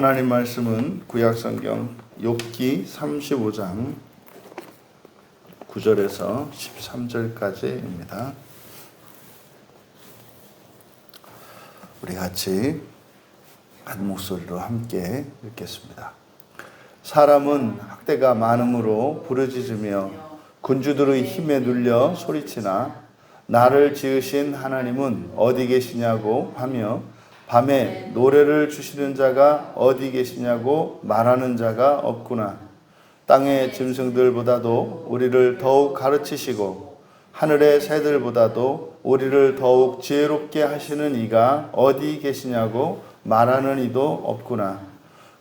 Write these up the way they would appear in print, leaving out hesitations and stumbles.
하나님 말씀은 구약성경 욥기 35장 9절에서 13절까지입니다. 우리 같이 한 목소리로 함께 읽겠습니다. 사람은 학대가 많음으로 부르짖으며 군주들의 힘에 눌려 소리치나 나를 지으신 하나님은 어디 계시냐고 하며 밤에 노래를 주시는 자가 어디 계시냐고 말하는 자가 없구나. 땅의 짐승들보다도 우리를 더욱 가르치시고 하늘의 새들보다도 우리를 더욱 지혜롭게 하시는 이가 어디 계시냐고 말하는 이도 없구나.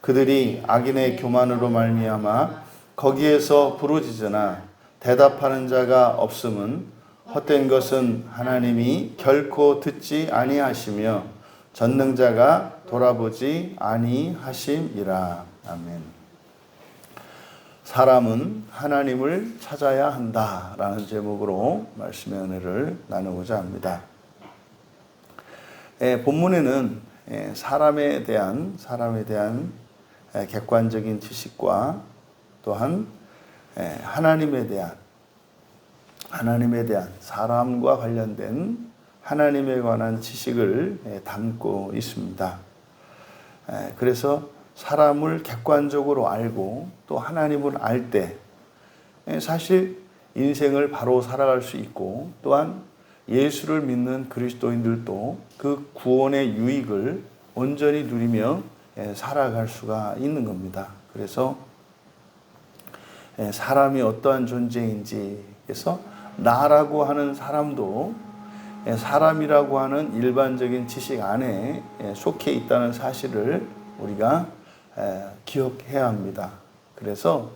그들이 악인의 교만으로 말미암아 거기에서 부르짖으나 대답하는 자가 없음은 헛된 것은 하나님이 결코 듣지 아니하시며 전능자가 돌아보지 아니하심이라. 아멘. 사람은 하나님을 찾아야 한다라는 제목으로 말씀의 은혜를 나누고자 합니다. 본문에는 사람에 대한 객관적인 지식과 또한 하나님에 대한 사람과 관련된 하나님에 관한 지식을 담고 있습니다. 그래서 사람을 객관적으로 알고 또 하나님을 알 때 사실 인생을 바로 살아갈 수 있고 또한 예수를 믿는 그리스도인들도 그 구원의 유익을 온전히 누리며 살아갈 수가 있는 겁니다. 그래서 사람이 어떠한 존재인지 그래서 나라고 하는 사람도 사람이라고 하는 일반적인 지식 안에 속해 있다는 사실을 우리가 기억해야 합니다. 그래서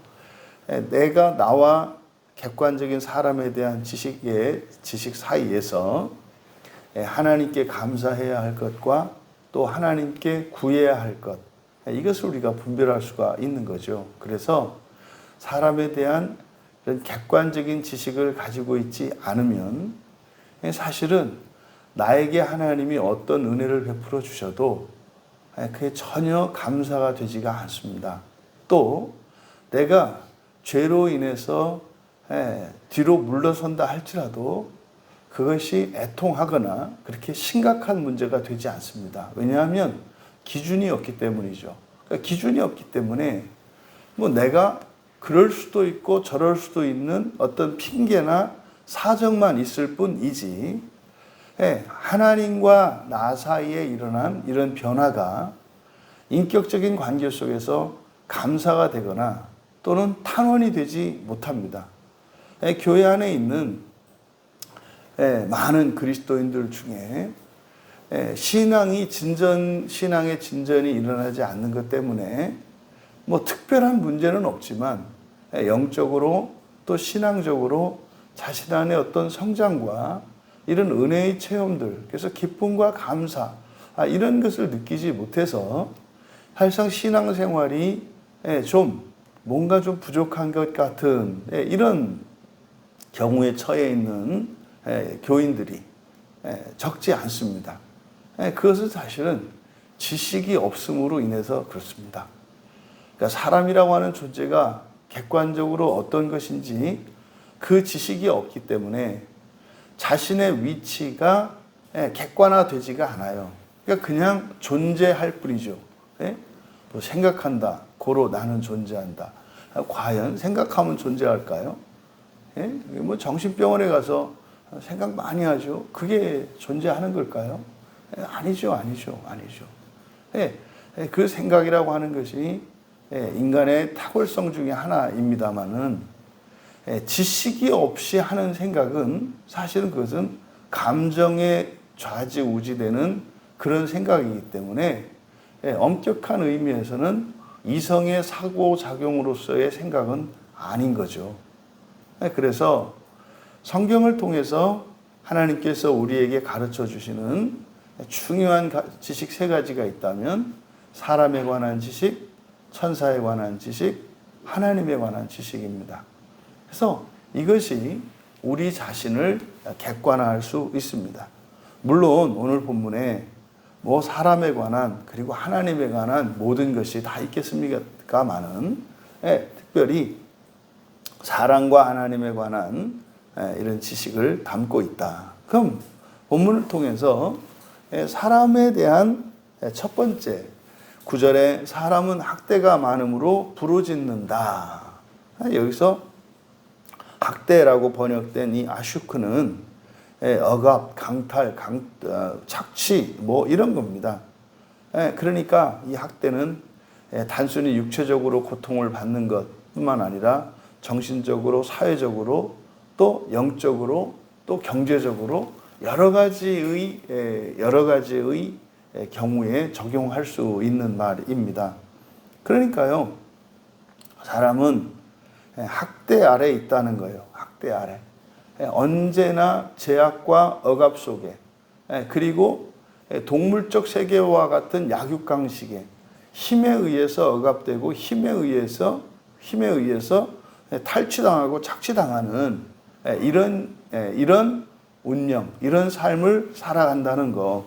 내가 나와 객관적인 사람에 대한 지식 사이에서 하나님께 감사해야 할 것과 또 하나님께 구해야 할 것, 이것을 우리가 분별할 수가 있는 거죠. 그래서 사람에 대한 이런 객관적인 지식을 가지고 있지 않으면 사실은 나에게 하나님이 어떤 은혜를 베풀어 주셔도 그게 전혀 감사가 되지가 않습니다. 또 내가 죄로 인해서 뒤로 물러선다 할지라도 그것이 애통하거나 그렇게 심각한 문제가 되지 않습니다. 왜냐하면 기준이 없기 때문이죠. 그러니까 기준이 없기 때문에 뭐 내가 그럴 수도 있고 저럴 수도 있는 어떤 핑계나 사정만 있을 뿐이지 하나님과 나 사이에 일어난 이런 변화가 인격적인 관계 속에서 감사가 되거나 또는 탄원이 되지 못합니다. 교회 안에 있는 많은 그리스도인들 중에 신앙의 진전이 일어나지 않는 것 때문에 뭐 특별한 문제는 없지만 영적으로 또 신앙적으로 자신 안에 어떤 성장과 이런 은혜의 체험들, 그래서 기쁨과 감사, 이런 것을 느끼지 못해서 사실상 신앙생활이 뭔가 좀 부족한 것 같은 이런 경우에 처해 있는 교인들이 적지 않습니다. 그것은 사실은 지식이 없음으로 인해서 그렇습니다. 그러니까 사람이라고 하는 존재가 객관적으로 어떤 것인지 그 지식이 없기 때문에 자신의 위치가 객관화되지가 않아요. 그러니까 그냥 존재할 뿐이죠. 뭐 생각한다. 고로 나는 존재한다. 과연 생각하면 존재할까요? 뭐 정신병원에 가서 생각 많이 하죠. 그게 존재하는 걸까요? 아니죠. 그 생각이라고 하는 것이 인간의 탁월성 중에 하나입니다만은 지식이 없이 하는 생각은 사실은 그것은 감정에 좌지우지되는 그런 생각이기 때문에 엄격한 의미에서는 이성의 사고작용으로서의 생각은 아닌 거죠. 그래서 성경을 통해서 하나님께서 우리에게 가르쳐 주시는 중요한 지식 세 가지가 있다면 사람에 관한 지식, 천사에 관한 지식, 하나님에 관한 지식입니다. 그래서 이것이 우리 자신을 객관화할 수 있습니다. 물론 오늘 본문에 뭐 사람에 관한 그리고 하나님에 관한 모든 것이 다 있겠습니까마는 특별히 사랑과 하나님에 관한 이런 지식을 담고 있다. 그럼 본문을 통해서 사람에 대한 첫 번째 9절에 사람은 학대가 많음으로 부르짖는다. 여기서 학대라고 번역된 이 아슈크는 억압, 강탈, 착취 뭐 이런 겁니다. 그러니까 이 학대는 단순히 육체적으로 고통을 받는 것뿐만 아니라 정신적으로, 사회적으로, 또 영적으로, 또 경제적으로 여러 가지의 경우에 적용할 수 있는 말입니다. 그러니까요, 사람은 학대 아래 있다는 거예요. 학대 아래. 언제나 제약과 억압 속에, 그리고 동물적 세계와 같은 약육강식에 힘에 의해서 억압되고 힘에 의해서 탈취당하고 착취당하는 이런 운명, 이런 삶을 살아간다는 거.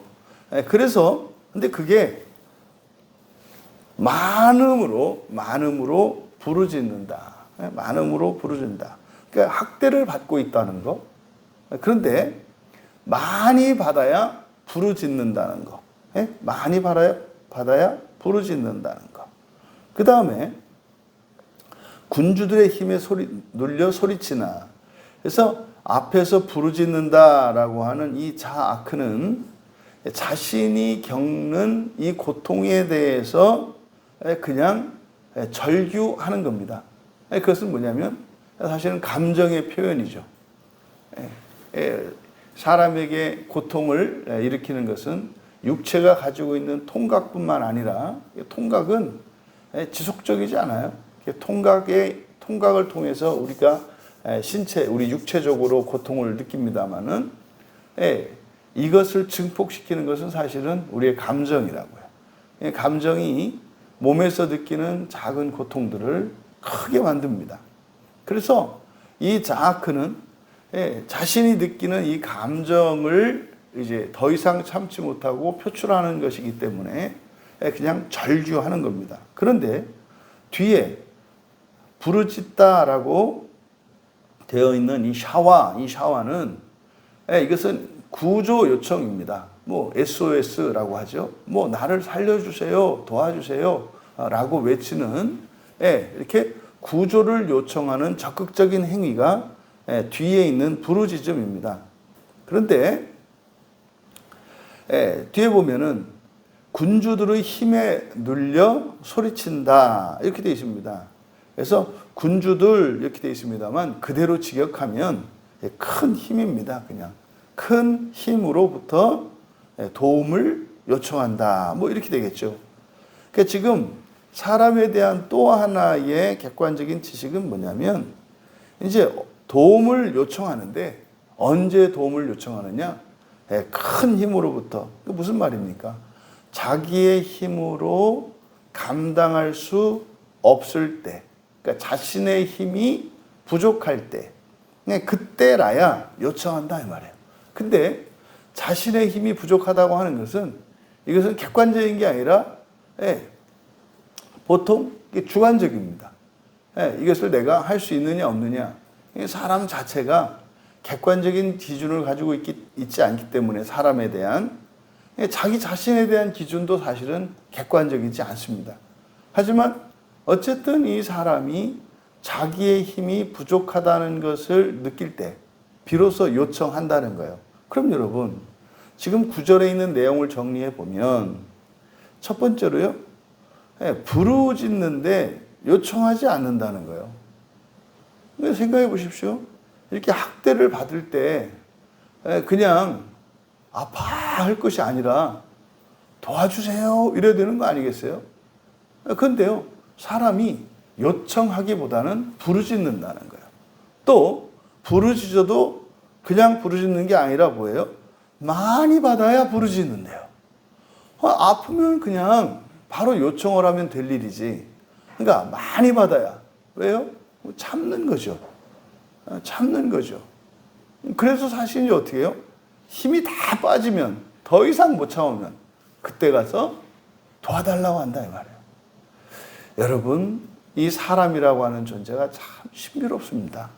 그래서 근데 그게 많음으로 부르짖는다. 많음으로 부르짖는다. 그러니까 학대를 받고 있다는 거. 그런데 많이 받아야 부르짖는다는 거. 많이 받아야 부르짖는다는 거. 그 다음에 군주들의 힘에 눌려 소리치나. 그래서 앞에서 부르짖는다라고 하는 이 자아크는 자신이 겪는 이 고통에 대해서 그냥 절규하는 겁니다. 그것은 뭐냐면 사실은 감정의 표현이죠. 사람에게 고통을 일으키는 것은 육체가 가지고 있는 통각뿐만 아니라 통각은 지속적이지 않아요. 통각을 통해서 우리가 우리 육체적으로 고통을 느낍니다만은 이것을 증폭시키는 것은 사실은 우리의 감정이라고요. 감정이 몸에서 느끼는 작은 고통들을 크게 만듭니다. 그래서 이 자아크는 자신이 느끼는 이 감정을 이제 더 이상 참지 못하고 표출하는 것이기 때문에 그냥 절규하는 겁니다. 그런데 뒤에 부르짖다라고 되어 있는 이 샤와는 이것은 구조 요청입니다. 뭐 SOS라고 하죠. 뭐 나를 살려주세요, 도와주세요 라고 외치는 이렇게 구조를 요청하는 적극적인 행위가 뒤에 있는 부르짖음입니다. 그런데 뒤에 보면은 군주들의 힘에 눌려 소리친다 이렇게 되어 있습니다. 그래서 군주들 이렇게 되어 있습니다만 그대로 직역하면 큰 힘입니다. 그냥 큰 힘으로부터 도움을 요청한다. 뭐 이렇게 되겠죠. 그러니까 지금 사람에 대한 또 하나의 객관적인 지식은 뭐냐면 이제 도움을 요청하는데 언제 도움을 요청하느냐? 큰 힘으로부터. 무슨 말입니까? 자기의 힘으로 감당할 수 없을 때, 그러니까 자신의 힘이 부족할 때, 그때라야 요청한다 이 말이에요. 근데 자신의 힘이 부족하다고 하는 것은 이것은 객관적인 게 아니라 보통 주관적입니다. 이것을 내가 할 수 있느냐 없느냐. 사람 자체가 객관적인 기준을 가지고 있지 않기 때문에 사람에 대한 자기 자신에 대한 기준도 사실은 객관적이지 않습니다. 하지만 어쨌든 이 사람이 자기의 힘이 부족하다는 것을 느낄 때 비로소 요청한다는 거예요. 그럼 여러분 지금 9절에 있는 내용을 정리해 보면 첫 번째로요. 부르짖는데 요청하지 않는다는 거예요. 생각해 보십시오. 이렇게 학대를 받을 때 그냥 아파할 것이 아니라 도와주세요 이래야 되는 거 아니겠어요? 그런데요. 사람이 요청하기보다는 부르짖는다는 거예요. 또 부르짖어도 그냥 부르짖는 게 아니라 뭐예요? 많이 받아야 부르짖는데요. 아프면 그냥 바로 요청을 하면 될 일이지. 그러니까 많이 받아야. 왜요? 참는 거죠. 참는 거죠. 그래서 사실 어떻게 해요? 힘이 다 빠지면 더 이상 못 참으면 그때 가서 도와달라고 한다 이 말이에요. 여러분, 이 사람이라고 하는 존재가 참 신비롭습니다.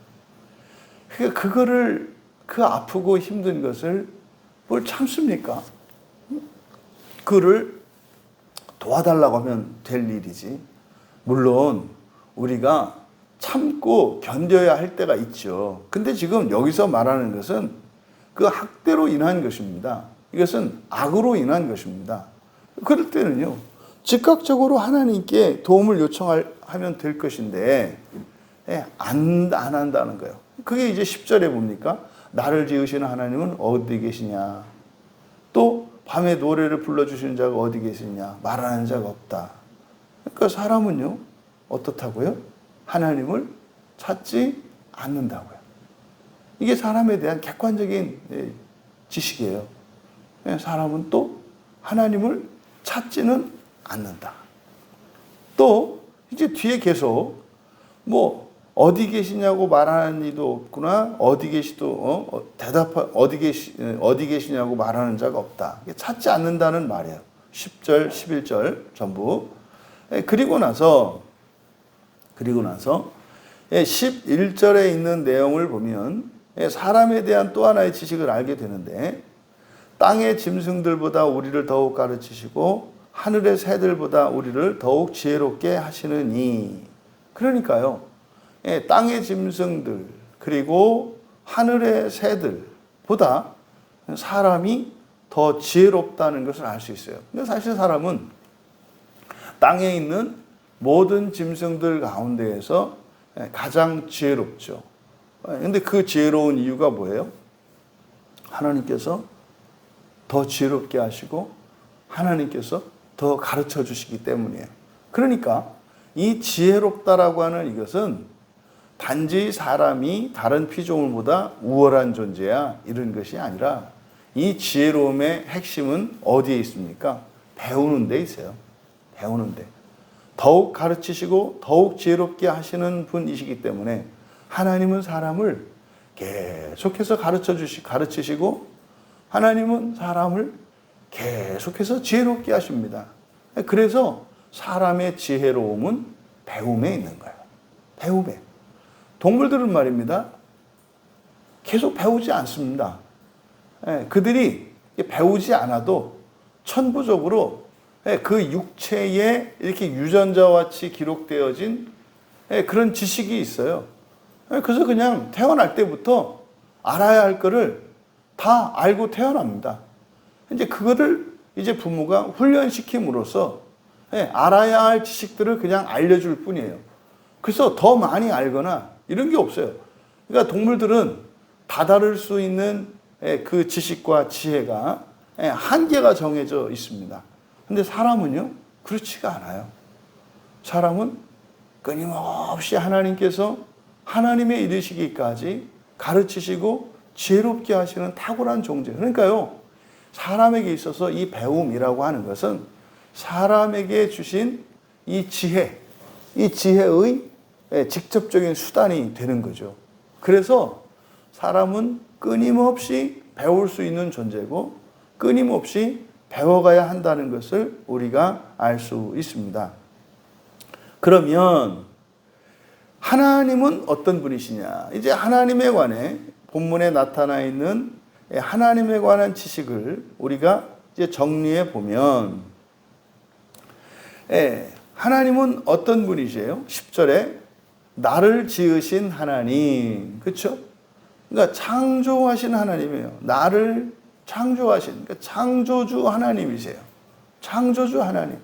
그러니까 그거를, 그 아프고 힘든 것을 뭘 참습니까? 그를 도와달라고 하면 될 일이지. 물론 우리가 참고 견뎌야 할 때가 있죠. 근데 지금 여기서 말하는 것은 그 학대로 인한 것입니다. 이것은 악으로 인한 것입니다. 그럴 때는요, 즉각적으로 하나님께 도움을 요청하면 될 것인데, 안 한다는 거예요. 그게 이제 10절에 뭡니까? 나를 지으시는 하나님은 어디 계시냐? 또 밤에 노래를 불러주시는 자가 어디 계시냐? 말하는 자가 없다. 그러니까 사람은요, 어떻다고요? 하나님을 찾지 않는다고요. 이게 사람에 대한 객관적인 지식이에요. 사람은 또 하나님을 찾지는 않는다. 또 이제 뒤에 계속 뭐 어디 계시냐고 말하는 이도 없구나. 어디 계시냐고 말하는 자가 없다. 찾지 않는다는 말이에요. 10절, 11절 전부. 그리고 나서 11절에 있는 내용을 보면 사람에 대한 또 하나의 지식을 알게 되는데, 땅의 짐승들보다 우리를 더욱 가르치시고 하늘의 새들보다 우리를 더욱 지혜롭게 하시느니. 그러니까요, 땅의 짐승들 그리고 하늘의 새들보다 사람이 더 지혜롭다는 것을 알 수 있어요. 근데 사실 사람은 땅에 있는 모든 짐승들 가운데에서 가장 지혜롭죠. 근데 그 지혜로운 이유가 뭐예요? 하나님께서 더 지혜롭게 하시고 하나님께서 더 가르쳐 주시기 때문이에요. 그러니까 이 지혜롭다라고 하는 이것은 단지 사람이 다른 피조물보다 우월한 존재야 이런 것이 아니라, 이 지혜로움의 핵심은 어디에 있습니까? 배우는 데 있어요. 배우는 데. 더욱 가르치시고 더욱 지혜롭게 하시는 분이시기 때문에 하나님은 사람을 계속해서 가르치시고 하나님은 사람을 계속해서 지혜롭게 하십니다. 그래서 사람의 지혜로움은 배움에 있는 거예요. 배움에. 동물들은 말입니다, 계속 배우지 않습니다. 그들이 배우지 않아도 천부적으로 그 육체에 이렇게 유전자와 같이 기록되어진 그런 지식이 있어요. 그래서 그냥 태어날 때부터 알아야 할 거를 다 알고 태어납니다. 이제 그거를 이제 부모가 훈련시킴으로써 알아야 할 지식들을 그냥 알려줄 뿐이에요. 그래서 더 많이 알거나 이런 게 없어요. 그러니까 동물들은 다다를 수 있는 그 지식과 지혜가 한계가 정해져 있습니다. 근데 사람은요, 그렇지가 않아요. 사람은 끊임없이 하나님께서 하나님의 이르시기까지 가르치시고 지혜롭게 하시는 탁월한 존재. 그러니까요, 사람에게 있어서 이 배움이라고 하는 것은 사람에게 주신 이 지혜, 이 지혜의 직접적인 수단이 되는 거죠. 그래서 사람은 끊임없이 배울 수 있는 존재고 끊임없이 배워가야 한다는 것을 우리가 알 수 있습니다. 그러면 하나님은 어떤 분이시냐? 이제 하나님에 관해 본문에 나타나 있는 하나님에 관한 지식을 우리가 이제 정리해 보면, 하나님은 어떤 분이세요? 10절에 나를 지으신 하나님, 그렇죠? 그러니까 창조하신 하나님이에요. 나를 창조하신, 그러니까 창조주 하나님이세요. 창조주 하나님.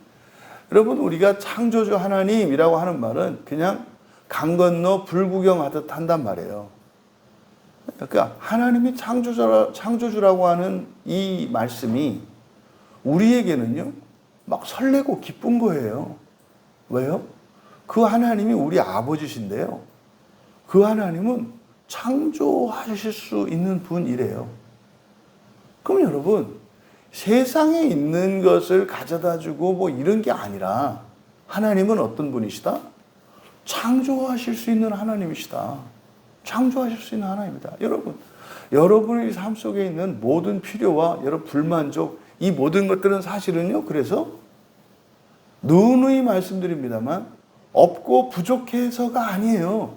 여러분, 우리가 창조주 하나님이라고 하는 말은 그냥 강 건너 불구경하듯 한단 말이에요. 그러니까 하나님이 창조주라고 하는 이 말씀이 우리에게는요, 막 설레고 기쁜 거예요. 왜요? 그 하나님이 우리 아버지신데요, 그 하나님은 창조하실 수 있는 분이래요. 그럼 여러분, 세상에 있는 것을 가져다 주고 뭐 이런 게 아니라 하나님은 어떤 분이시다? 창조하실 수 있는 하나님이시다. 창조하실 수 있는 하나님이다. 여러분, 여러분의 삶 속에 있는 모든 필요와 여러 불만족, 이 모든 것들은 사실은요, 그래서 누누이 말씀드립니다만 없고 부족해서가 아니에요.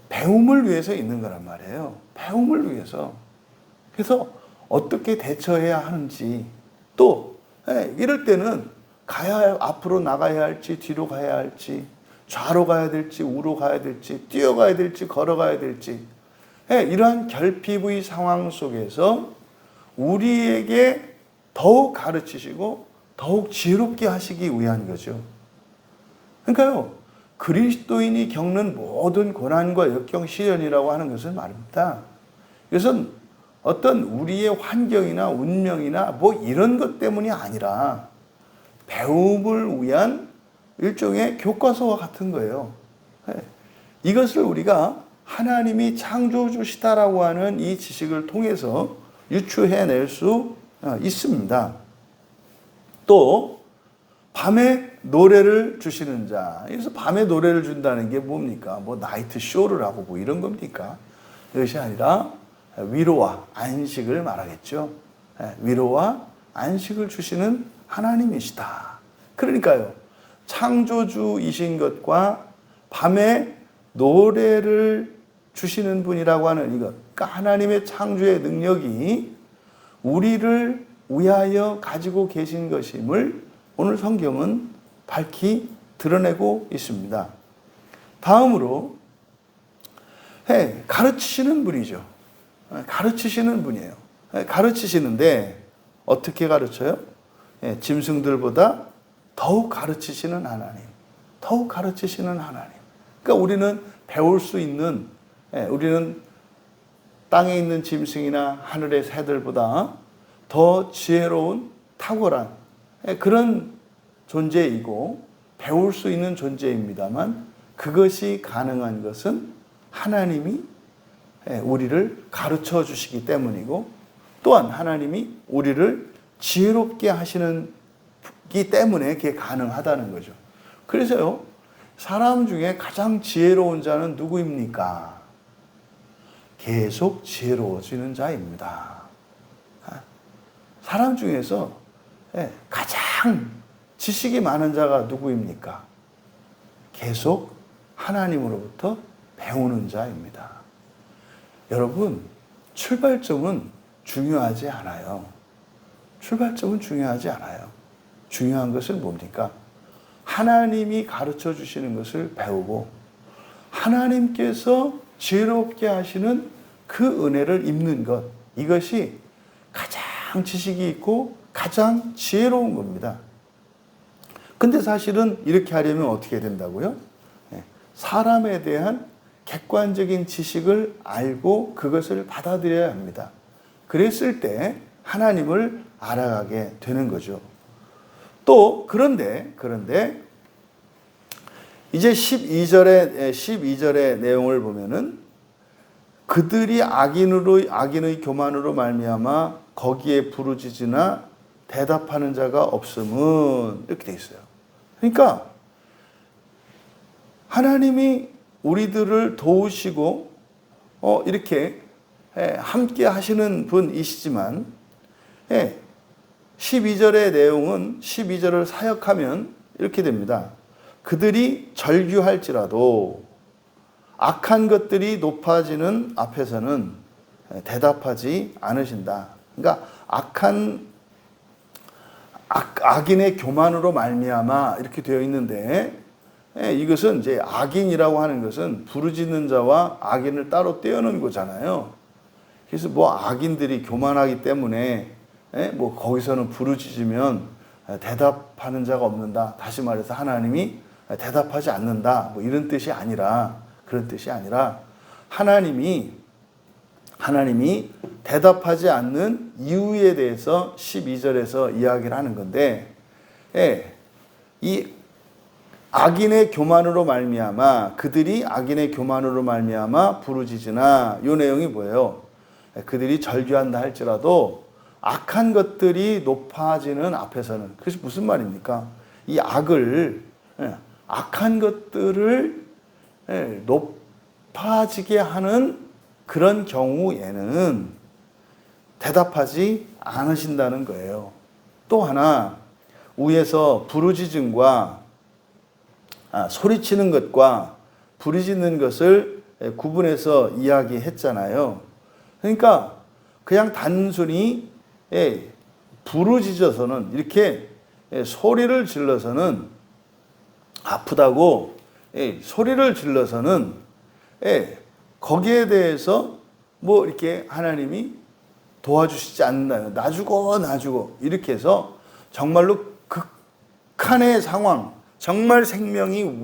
배움을 위해서 있는 거란 말이에요. 배움을 위해서. 그래서 어떻게 대처해야 하는지, 또 이럴 때는 앞으로 나가야 할지 뒤로 가야 할지, 좌로 가야 될지 우로 가야 될지, 뛰어가야 될지 걸어가야 될지, 이러한 결핍의 상황 속에서 우리에게 더욱 가르치시고 더욱 지혜롭게 하시기 위한 거죠. 그러니까요, 그리스도인이 겪는 모든 고난과 역경 시련이라고 하는 것은 말입니다. 이것은 어떤 우리의 환경이나 운명이나 뭐 이런 것 때문이 아니라 배움을 위한 일종의 교과서와 같은 거예요. 이것을 우리가 하나님이 창조주시다라고 하는 이 지식을 통해서 유추해낼 수 있습니다. 또 밤에 노래를 주시는 자. 그래서 밤에 노래를 준다는 게 뭡니까? 뭐 나이트 쇼를 하고 뭐 이런 겁니까? 이것이 아니라 위로와 안식을 말하겠죠. 위로와 안식을 주시는 하나님이시다. 그러니까요, 창조주이신 것과 밤에 노래를 주시는 분이라고 하는 이것, 그러니까 하나님의 창조의 능력이 우리를 위하여 가지고 계신 것임을 오늘 성경은 밝히 드러내고 있습니다. 다음으로 가르치시는 분이죠. 가르치시는 분이에요. 가르치시는데 어떻게 가르쳐요? 짐승들보다 더욱 가르치시는 하나님. 더욱 가르치시는 하나님. 그러니까 우리는 배울 수 있는, 우리는 땅에 있는 짐승이나 하늘의 새들보다 더 지혜로운 탁월한 그런 존재이고 배울 수 있는 존재입니다만, 그것이 가능한 것은 하나님이 우리를 가르쳐 주시기 때문이고, 또한 하나님이 우리를 지혜롭게 하시기 때문에 그게 가능하다는 거죠. 그래서요, 사람 중에 가장 지혜로운 자는 누구입니까? 계속 지혜로워지는 자입니다. 사람 중에서 가장 지식이 많은 자가 누구입니까? 계속 하나님으로부터 배우는 자입니다. 여러분, 출발점은 중요하지 않아요. 출발점은 중요하지 않아요. 중요한 것은 뭡니까? 하나님이 가르쳐 주시는 것을 배우고 하나님께서 지혜롭게 하시는 그 은혜를 입는 것, 이것이 가장 지식이 있고 가장 지혜로운 겁니다. 근데 사실은 이렇게 하려면 어떻게 된다고요? 사람에 대한 객관적인 지식을 알고 그것을 받아들여야 합니다. 그랬을 때 하나님을 알아가게 되는 거죠. 또 그런데 이제 12절의 내용을 보면은 그들이 악인의 교만으로 말미암아 거기에 부르짖으나 대답하는 자가 없음은, 이렇게 돼 있어요. 그러니까 하나님이 우리들을 도우시고 이렇게 함께 하시는 분이시지만 12절의 내용은 12절을 사역하면 이렇게 됩니다. 그들이 절규할지라도 악한 것들이 높아지는 앞에서는 대답하지 않으신다. 그러니까 악인의 교만으로 말미암아 이렇게 되어 있는데, 이것은 이제 악인이라고 하는 것은 부르짖는 자와 악인을 따로 떼어놓은 거잖아요. 그래서 뭐 악인들이 교만하기 때문에 뭐 거기서는 부르짖으면 대답하는 자가 없는다. 다시 말해서 하나님이 대답하지 않는다. 뭐 이런 뜻이 아니라, 그런 뜻이 아니라 하나님이 대답하지 않는 이유에 대해서 12절에서 이야기를 하는 건데, 이 악인의 교만으로 말미암아, 그들이 악인의 교만으로 말미암아 부르짖으나, 이 내용이 뭐예요? 그들이 절규한다 할지라도 악한 것들이 높아지는 앞에서는, 그것이 무슨 말입니까? 이 악한 것들을 높아지게 하는 그런 경우에는 대답하지 않으신다는 거예요. 또 하나, 위에서 부르짖음과 소리치는 것과 부르짖는 것을 구분해서 이야기했잖아요. 그러니까 그냥 단순히 부르짖어서는, 이렇게 소리를 질러서는, 아프다고 소리를 질러서는 거기에 대해서 뭐 이렇게 하나님이 도와주시지 않는다요. 놔주고 이렇게 해서 정말로 극한의 상황, 정말 생명이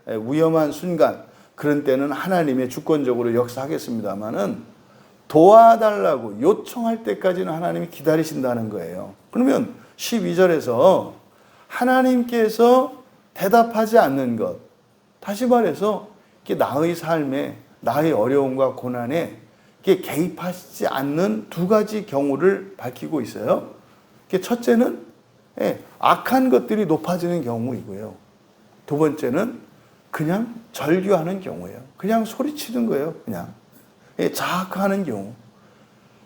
위험한 순간, 그런 때는 하나님의 주권적으로 역사하겠습니다마는 도와달라고 요청할 때까지는 하나님이 기다리신다는 거예요. 그러면 12절에서 하나님께서 대답하지 않는 것, 다시 말해서 나의 삶에, 나의 어려움과 고난에 개입하시지 않는 두 가지 경우를 밝히고 있어요. 첫째는 악한 것들이 높아지는 경우이고요. 두 번째는 그냥 절규하는 경우예요. 그냥 소리치는 거예요. 그냥 자학하는 경우.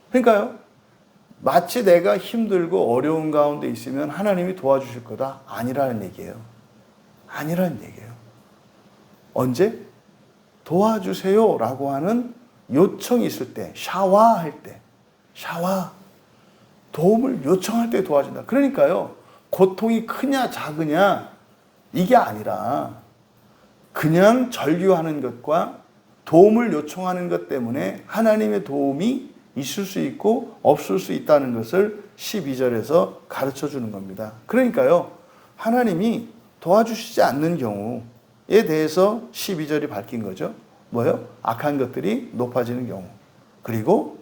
그러니까요, 마치 내가 힘들고 어려운 가운데 있으면 하나님이 도와주실 거다, 아니라는 얘기예요. 아니라는 얘기예요. 언제? 도와주세요 라고 하는 요청이 있을 때, 샤와할 때, 도움을 요청할 때 도와준다. 그러니까요, 고통이 크냐 작으냐 이게 아니라 그냥 절규하는 것과 도움을 요청하는 것 때문에 하나님의 도움이 있을 수 있고 없을 수 있다는 것을 12절에서 가르쳐 주는 겁니다. 그러니까요, 하나님이 도와주시지 않는 경우에 대해서 12절이 밝힌 거죠. 뭐예요? 악한 것들이 높아지는 경우. 그리고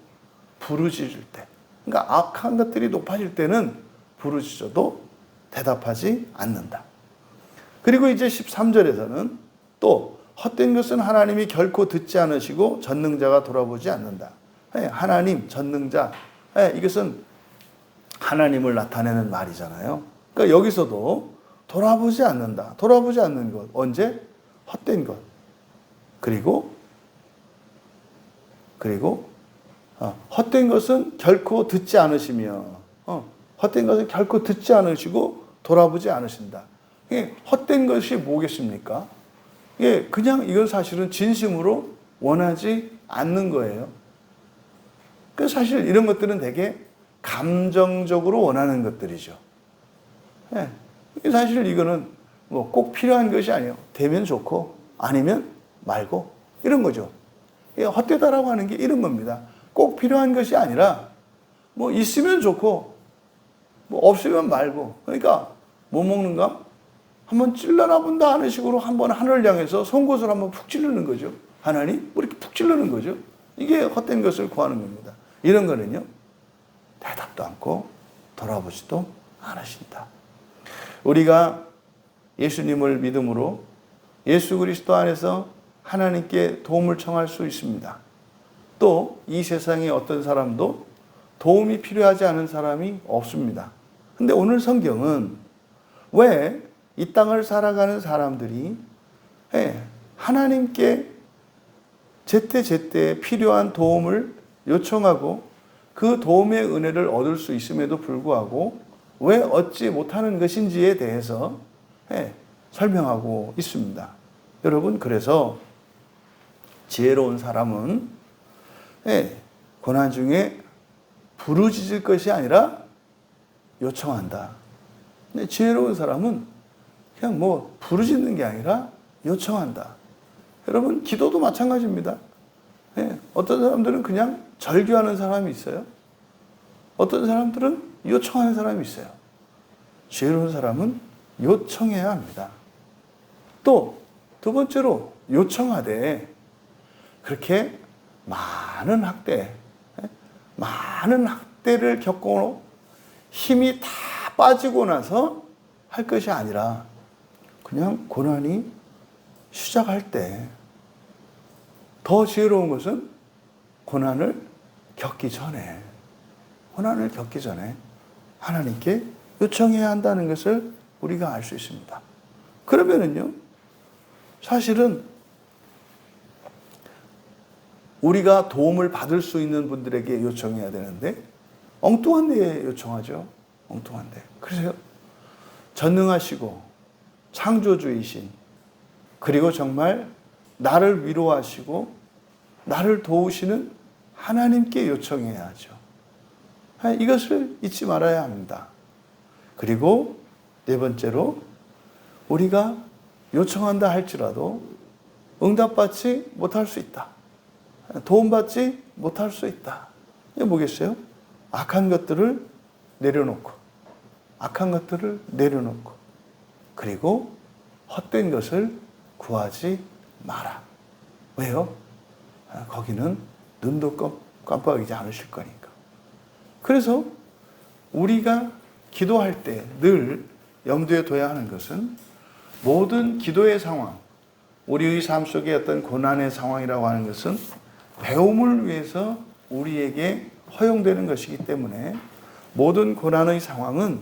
부르짖을 때. 그러니까 악한 것들이 높아질 때는 부르짖어도 대답하지 않는다. 그리고 이제 13절에서는 또 헛된 것은 하나님이 결코 듣지 않으시고 전능자가 돌아보지 않는다. 하나님, 전능자, 이것은 하나님을 나타내는 말이잖아요. 그러니까 여기서도 돌아보지 않는다. 돌아보지 않는 것. 언제? 헛된 것. 그리고 헛된 것은 결코 듣지 않으시며, 헛된 것은 결코 듣지 않으시고 돌아보지 않으신다. 헛된 것이 뭐겠습니까? 그냥 이건 사실은 진심으로 원하지 않는 거예요. 그래서 사실 이런 것들은 되게 감정적으로 원하는 것들이죠. 사실 이거는 뭐 꼭 필요한 것이 아니에요. 되면 좋고 아니면 말고 이런 거죠. 헛되다라고 하는 게 이런 겁니다. 꼭 필요한 것이 아니라 뭐 있으면 좋고 뭐 없으면 말고. 그러니까 뭐 먹는가? 한번 찔러나 본다 하는 식으로 한번 하늘을 향해서 송곳을 한번 푹 찌르는 거죠. 하나님? 뭐 이렇게 푹 찌르는 거죠. 이게 헛된 것을 구하는 겁니다. 이런 거는요, 대답도 않고 돌아보지도 않으신다. 우리가 예수님을 믿음으로 예수 그리스도 안에서 하나님께 도움을 청할 수 있습니다. 또 이 세상에 어떤 사람도 도움이 필요하지 않은 사람이 없습니다. 근데 오늘 성경은 왜 이 땅을 살아가는 사람들이 하나님께 제때제때 필요한 도움을 요청하고 그 도움의 은혜를 얻을 수 있음에도 불구하고 왜 얻지 못하는 것인지에 대해서 설명하고 있습니다. 여러분, 그래서 지혜로운 사람은 고난 중에 부르짖을 것이 아니라 요청한다. 근데 지혜로운 사람은 그냥 뭐 부르짖는 게 아니라 요청한다. 여러분, 기도도 마찬가지입니다. 어떤 사람들은 그냥 절규하는 사람이 있어요. 어떤 사람들은 요청하는 사람이 있어요. 지혜로운 사람은 요청해야 합니다. 또 두 번째로 요청하되 그렇게 많은 학대를 겪고 힘이 다 빠지고 나서 할 것이 아니라 그냥 고난이 시작할 때, 더 지혜로운 것은 고난을 겪기 전에 하나님께 요청해야 한다는 것을 우리가 알 수 있습니다. 그러면은요, 사실은 우리가 도움을 받을 수 있는 분들에게 요청해야 되는데 엉뚱한 데 요청하죠. 엉뚱한 데. 그래서 전능하시고 창조주이신, 그리고 정말 나를 위로하시고 나를 도우시는 하나님께 요청해야 하죠. 이것을 잊지 말아야 합니다. 그리고 네 번째로, 우리가 요청한다 할지라도 응답받지 못할 수 있다. 도움받지 못할 수 있다. 이게 뭐겠어요? 악한 것들을 내려놓고, 그리고 헛된 것을 구하지 마라. 왜요? 거기는 눈도 깜빡이지 않으실 거니까. 그래서 우리가 기도할 때 늘 염두에 둬야 하는 것은, 모든 기도의 상황, 우리의 삶 속의 어떤 고난의 상황이라고 하는 것은 배움을 위해서 우리에게 허용되는 것이기 때문에, 모든 고난의 상황은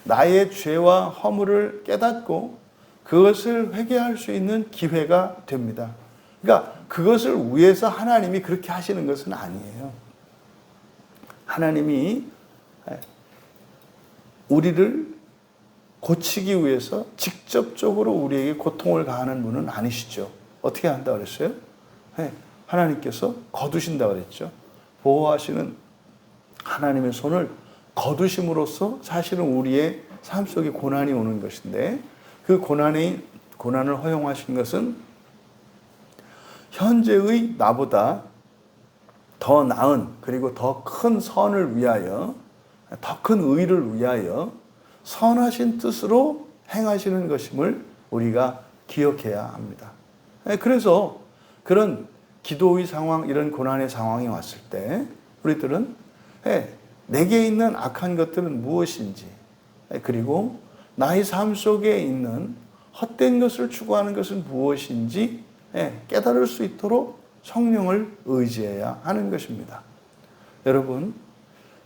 나의 죄와 허물을 깨닫고 그것을 회개할 수 있는 기회가 됩니다. 그러니까 그것을 위해서 하나님이 그렇게 하시는 것은 아니에요. 하나님이 우리를 고치기 위해서 직접적으로 우리에게 고통을 가하는 분은 아니시죠. 어떻게 한다고 그랬어요? 하나님께서 거두신다고 그랬죠. 보호하시는 하나님의 손을 거두심으로써 사실은 우리의 삶 속에 고난이 오는 것인데, 그 고난을 허용하신 것은 현재의 나보다 더 나은, 그리고 더 큰 선을 위하여, 더 큰 의를 위하여 선하신 뜻으로 행하시는 것임을 우리가 기억해야 합니다. 그래서 그런 기도의 상황, 이런 고난의 상황이 왔을 때 우리들은 내게 있는 악한 것들은 무엇인지, 그리고 나의 삶 속에 있는 헛된 것을 추구하는 것은 무엇인지 깨달을 수 있도록 성령을 의지해야 하는 것입니다. 여러분,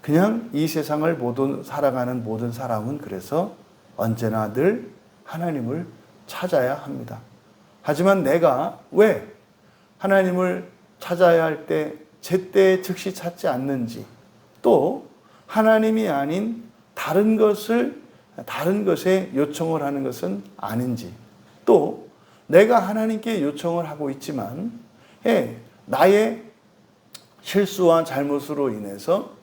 그냥 이 세상을 살아가는 모든 사람은 그래서 언제나 늘 하나님을 찾아야 합니다. 하지만 내가 왜 하나님을 찾아야 할 때 제때 즉시 찾지 않는지, 또 하나님이 아닌 다른 것에 요청을 하는 것은 아닌지, 또 내가 하나님께 요청을 하고 있지만 나의 실수와 잘못으로 인해서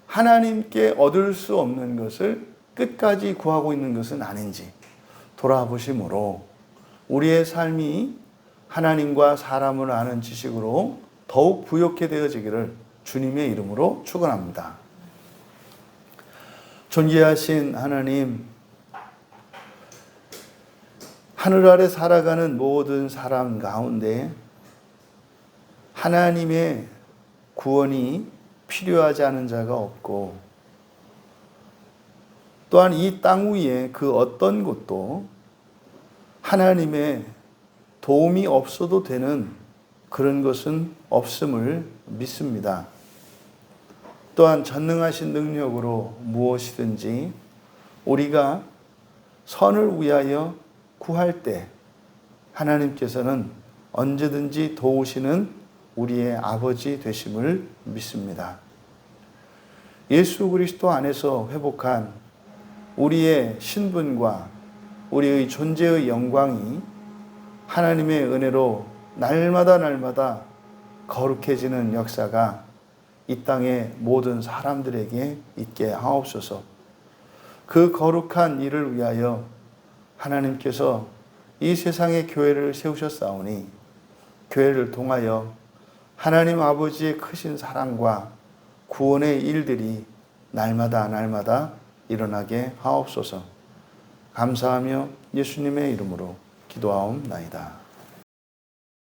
하나님께 얻을 수 없는 것을 끝까지 구하고 있는 것은 아닌지 돌아보심으로 우리의 삶이 하나님과 사람을 아는 지식으로 더욱 부욕해 되어지기를 주님의 이름으로 축원합니다. 존귀하신 하나님, 하늘 아래 살아가는 모든 사람 가운데 하나님의 구원이 필요하지 않은 자가 없고, 또한 이 땅 위에 그 어떤 곳도 하나님의 도움이 없어도 되는 그런 것은 없음을 믿습니다. 또한 전능하신 능력으로 무엇이든지 우리가 선을 위하여 구할 때 하나님께서는 언제든지 도우시는 우리의 아버지 되심을 믿습니다. 예수 그리스도 안에서 회복한 우리의 신분과 우리의 존재의 영광이 하나님의 은혜로 날마다 거룩해지는 역사가 이 땅의 모든 사람들에게 있게 하옵소서. 그 거룩한 일을 위하여 하나님께서 이 세상의 교회를 세우셨사오니 교회를 통하여 하나님 아버지의 크신 사랑과 구원의 일들이 날마다 일어나게 하옵소서. 감사하며 예수님의 이름으로 기도하옵나이다.